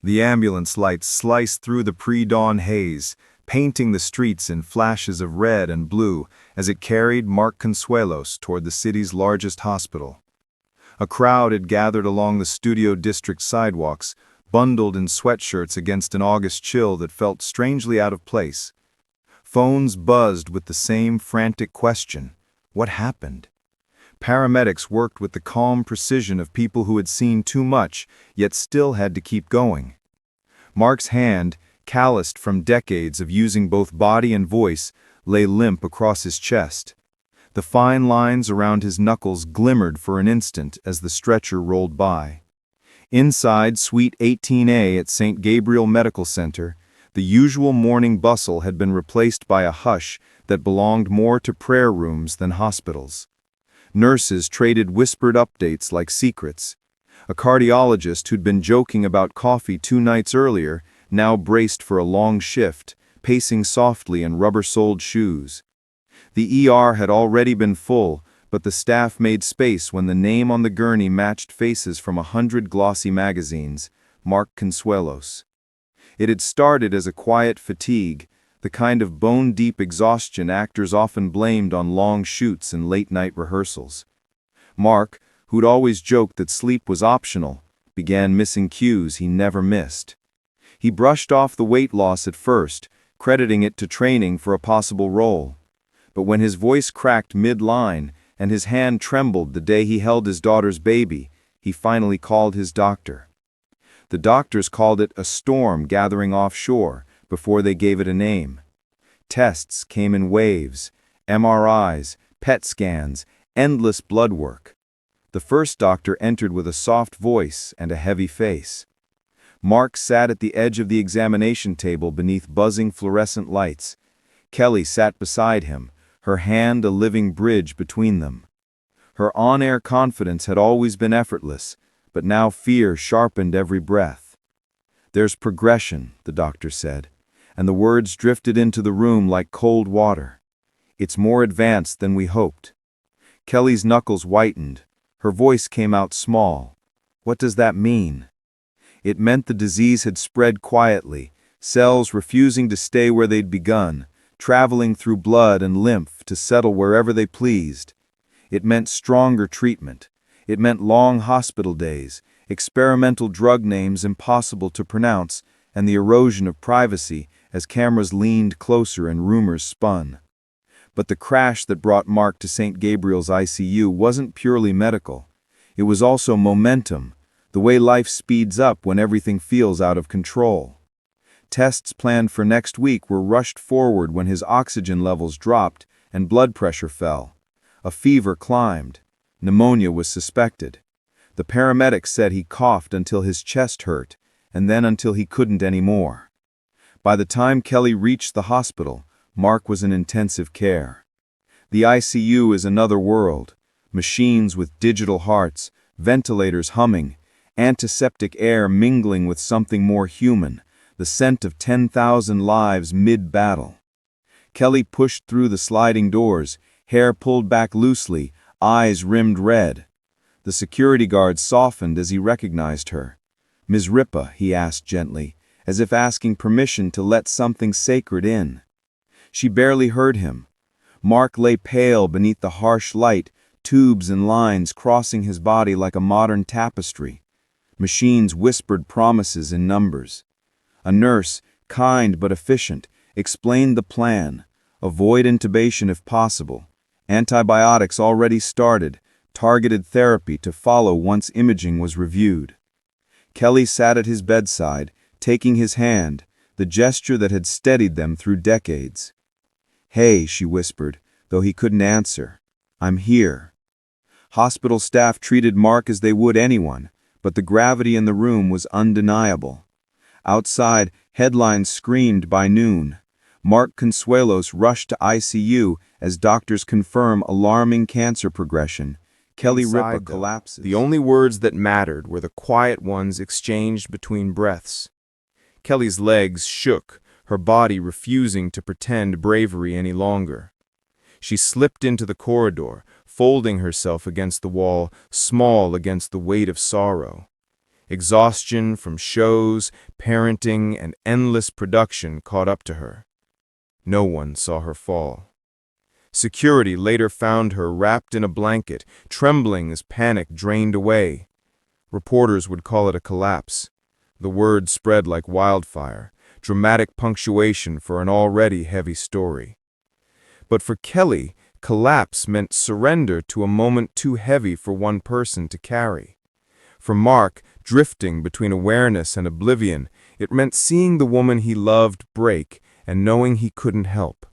The ambulance lights sliced through the pre-dawn haze, painting the streets in flashes of red and blue as it carried Mark Consuelos toward the city's largest hospital. A crowd had gathered along the Studio District sidewalks, bundled in sweatshirts against an August chill that felt strangely out of place. Phones buzzed with the same frantic question: what happened? Paramedics worked with the calm precision of people who had seen too much, yet still had to keep going. Mark's hand, calloused from decades of using both body and voice, lay limp across his chest. The fine lines around his knuckles glimmered for an instant as the stretcher rolled by. Inside Suite 18A at St. Gabriel Medical Center, the usual morning bustle had been replaced by a hush that belonged more to prayer rooms than hospitals. Nurses traded whispered updates like secrets. A cardiologist who'd been joking about coffee 2 nights earlier now braced for a long shift, pacing softly in rubber-soled shoes. The ER had already been full, but the staff made space when the name on the gurney matched faces from 100 glossy magazines: Mark Consuelos. It had started as a quiet fatigue, the kind of bone-deep exhaustion actors often blamed on long shoots and late-night rehearsals. Mark, who'd always joked that sleep was optional, began missing cues he never missed. He brushed off the weight loss at first, crediting it to training for a possible role. But when his voice cracked mid-line and his hand trembled the day he held his daughter's baby, he finally called his doctor. The doctors called it a storm gathering offshore before they gave it a name. Tests came in waves: MRIs, PET scans, endless blood work. The first doctor entered with a soft voice and a heavy face. Mark sat at the edge of the examination table beneath buzzing fluorescent lights. Kelly sat beside him, her hand a living bridge between them. Her on-air confidence had always been effortless, but now fear sharpened every breath. "There's progression," the doctor said, and the words drifted into the room like cold water. "It's more advanced than we hoped." Kelly's knuckles whitened. Her voice came out small. "What does that mean?" It meant the disease had spread quietly, cells refusing to stay where they'd begun, traveling through blood and lymph to settle wherever they pleased. It meant stronger treatment. It meant long hospital days, experimental drug names impossible to pronounce, and the erosion of privacy as cameras leaned closer and rumors spun. But the crash that brought Mark to St. Gabriel's ICU wasn't purely medical. It was also momentum, the way life speeds up when everything feels out of control. Tests planned for next week were rushed forward when his oxygen levels dropped and blood pressure fell. A fever climbed. Pneumonia was suspected. The paramedics said he coughed until his chest hurt, and then until he couldn't anymore. By the time Kelly reached the hospital, Mark was in intensive care. The ICU is another world. Machines with digital hearts, ventilators humming, antiseptic air mingling with something more human, the scent of 10,000 lives mid-battle. Kelly pushed through the sliding doors, hair pulled back loosely, eyes rimmed red. The security guard softened as he recognized her. "Ms. Ripa," he asked gently, as if asking permission to let something sacred in. She barely heard him. Mark lay pale beneath the harsh light, tubes and lines crossing his body like a modern tapestry. Machines whispered promises in numbers. A nurse, kind but efficient, explained the plan: avoid intubation if possible. Antibiotics already started, targeted therapy to follow once imaging was reviewed. Kelly sat at his bedside, taking his hand, the gesture that had steadied them through decades. "Hey," she whispered, though he couldn't answer. "I'm here." Hospital staff treated Mark as they would anyone, but the gravity in the room was undeniable. Outside, headlines screamed by noon. Mark Consuelos rushed to ICU as doctors confirm alarming cancer progression. Kelly Ripa collapses. The only words that mattered were the quiet ones exchanged between breaths. Kelly's legs shook, her body refusing to pretend bravery any longer. She slipped into the corridor, folding herself against the wall, small against the weight of sorrow. Exhaustion from shows, parenting, and endless production caught up to her. No one saw her fall. Security later found her wrapped in a blanket, trembling as panic drained away. Reporters would call it a collapse. The word spread like wildfire, dramatic punctuation for an already heavy story. But for Kelly, collapse meant surrender to a moment too heavy for one person to carry. For Mark, drifting between awareness and oblivion, it meant seeing the woman he loved break and knowing he couldn't help.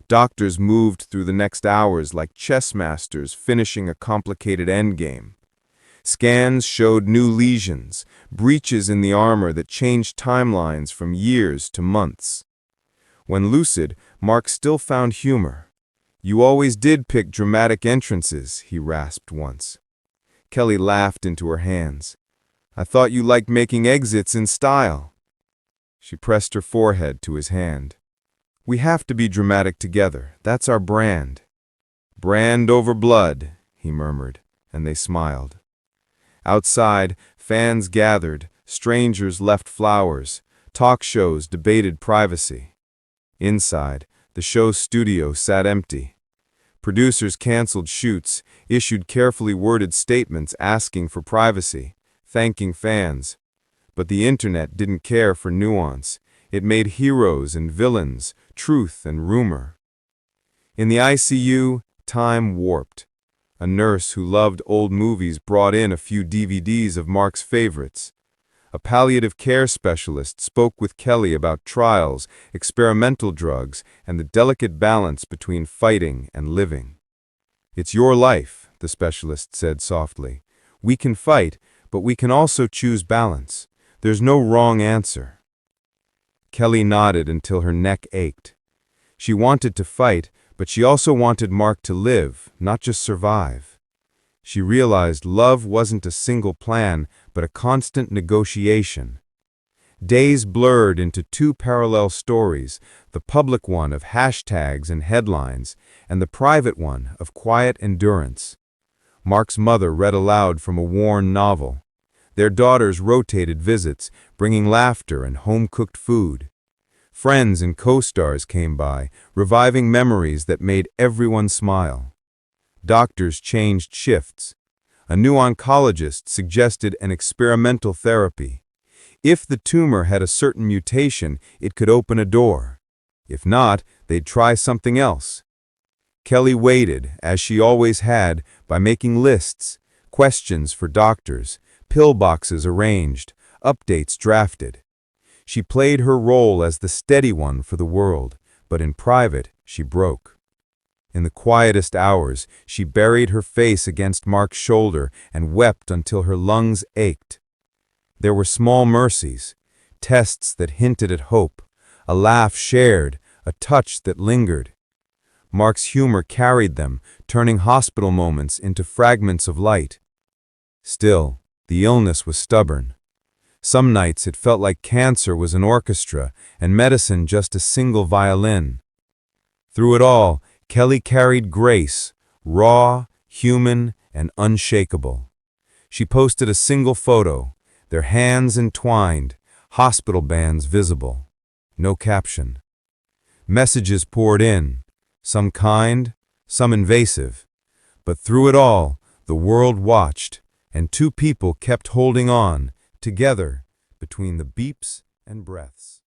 Doctors moved through the next hours like chess masters finishing a complicated endgame. Scans showed new lesions, breaches in the armor that changed timelines from years to months. When lucid, Mark still found humor. "You always did pick dramatic entrances," he rasped once. Kelly laughed into her hands. "I thought you liked making exits in style." She pressed her forehead to his hand. "We have to be dramatic together. That's our brand." "Brand over blood," he murmured, and they smiled. Outside, fans gathered, strangers left flowers, talk shows debated privacy. Inside, the show's studio sat empty. Producers canceled shoots, issued carefully worded statements asking for privacy, thanking fans. But the internet didn't care for nuance. It made heroes and villains, truth and rumor. In the ICU, time warped. A nurse who loved old movies brought in a few DVDs of Mark's favorites. A palliative care specialist spoke with Kelly about trials, experimental drugs, and the delicate balance between fighting and living. "It's your life," the specialist said softly. "We can fight, but we can also choose balance. There's no wrong answer." Kelly nodded until her neck ached. She wanted to fight, but she also wanted Mark to live, not just survive. She realized love wasn't a single plan, but a constant negotiation. Days blurred into two parallel stories, the public one of hashtags and headlines, and the private one of quiet endurance. Mark's mother read aloud from a worn novel. Their daughters rotated visits, bringing laughter and home-cooked food. Friends and co-stars came by, reviving memories that made everyone smile. Doctors changed shifts. A new oncologist suggested an experimental therapy. If the tumor had a certain mutation, it could open a door. If not, they'd try something else. Kelly waited, as she always had, by making lists, questions for doctors, pillboxes arranged, updates drafted. She played her role as the steady one for the world, but in private, she broke. In the quietest hours, she buried her face against Mark's shoulder and wept until her lungs ached. There were small mercies, tests that hinted at hope, a laugh shared, a touch that lingered. Mark's humor carried them, turning hospital moments into fragments of light. Still, the illness was stubborn. Some nights it felt like cancer was an orchestra and medicine just a single violin. Through it all, Kelly carried grace, raw, human, and unshakable. She posted a single photo, their hands entwined, hospital bands visible. No caption. Messages poured in, some kind, some invasive. But through it all, the world watched, and two people kept holding on, together, between the beeps and breaths.